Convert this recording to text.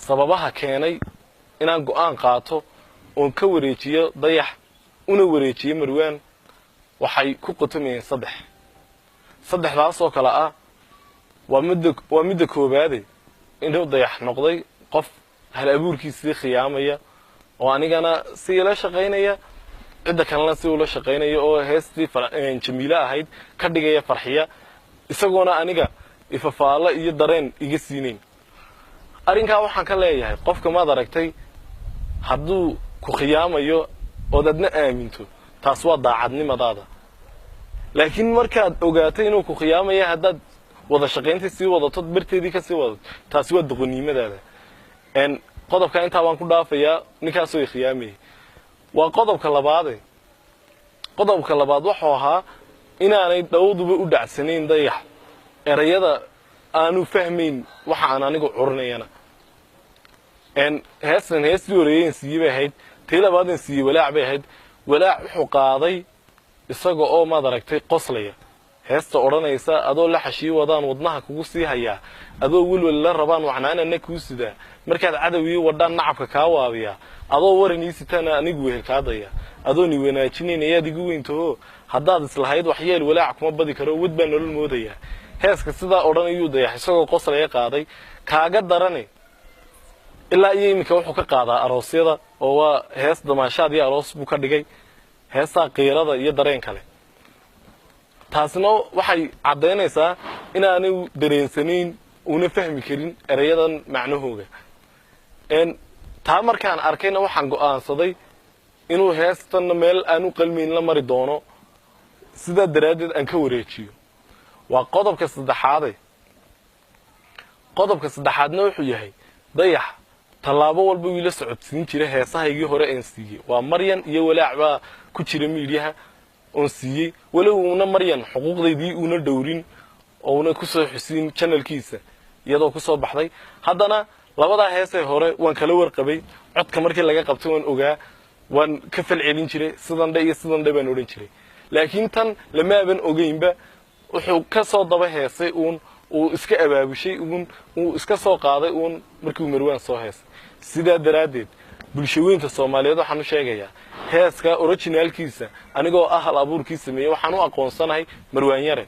sababaha keenay inaan go'aan qaato oon ka wareejiyo Dayax una wareejiyo Marwaan waxay ku qotomeen saddexdaas oo kala ah waa mid koobaad inuu Dayax noqday qof hal abuurkiisii khiyaamaya oo anigana si ila shaqeynaya cid kalena si ula shaqeynaya oo heestii Jamiila ahayd ka dhigaya farxiya isagoona aniga ifafaala iyo dareen iga siineen arinka waxaan ka leeyahay qofka ma aragtay hadduu ku khiyaamayo oo dadna aaminto taas waa daacadnimadaada laakiin markaad ogaatay inuu ku khiyaamayo haddaad wada shaqeyntii si wadato barteedii ka sii wadato taas waa doqonnimadaada qodobka inta waan ku dhaafayaa ninkaas oo khiyaamay waa qodobka labaad wuxuu ahaa inaanay dawduba u dhacsanayn Dayax erayada aanu fahmayn waxa aan anigu curinayna heestii horeeyeen siibay ahayd tii labaadna siibay walaac bay ahayd walaac wuxuu qaaday isaga oo ma aragtay qoslaya heesta oranaysa adoo la xashii wadaan wadnaha kugu sii haya adoo walwal la rabaan waxnaanana ku sida markaad cadawii wadaan nacabka ka waabiya adoo waraniisitana anigu wehelkaadaya adoo ni wanaajinayna adigu weynto haddaad islahayd wax yeel walaac kuma badi karo wad baan nolol moodaya heeska sida oranayuu Dayax isagoo qoslaya qaaday kaaga darane ilaa iimika wuxuu ka qaadaa aroosyada oo waa hees damaashaad iyo aroos buu ka dhigay heesa qiirada iyo dareen kale taasna waxay cadeynaysaa inaanu dareensaneyn una fahmi karin erayadan macnahooga taa markaan arkayna waxaan go'aansaday inuu heestan meel aanu qalmiin la mari doono sida daraadeed aan ka wareejiyo waa qodobka saddexaadna wuxuu yahay Dayax talaabo walba wiila socodsiin jiray heesahaygii hore aan siiyay waa Maryan iyo walaac baa ku jira miidiyaha oo siiyay walowna Maryan xuquuqdeedii una dhowrin oo una ku soo xusin channelkiisa iyadoo ku soo baxday haddana labada heesay hore waan kala warqabay codka markii laga qabtay waan ogaa waan ka falcelin jiray sidan baan oran jiray laakiin tan lama aban ogeynba wuxuu ka soo daba heesay uu iska abaabushay uu iska soo qaaday markii Marwaan soo heesay sida daraadeed bulshooyinka Soomaaliyeed waxaan u sheegayaa heeska originalkiisa anigoo hal abuurkiisa sameeyay waxaan u aqoonsanahay Marwaan yare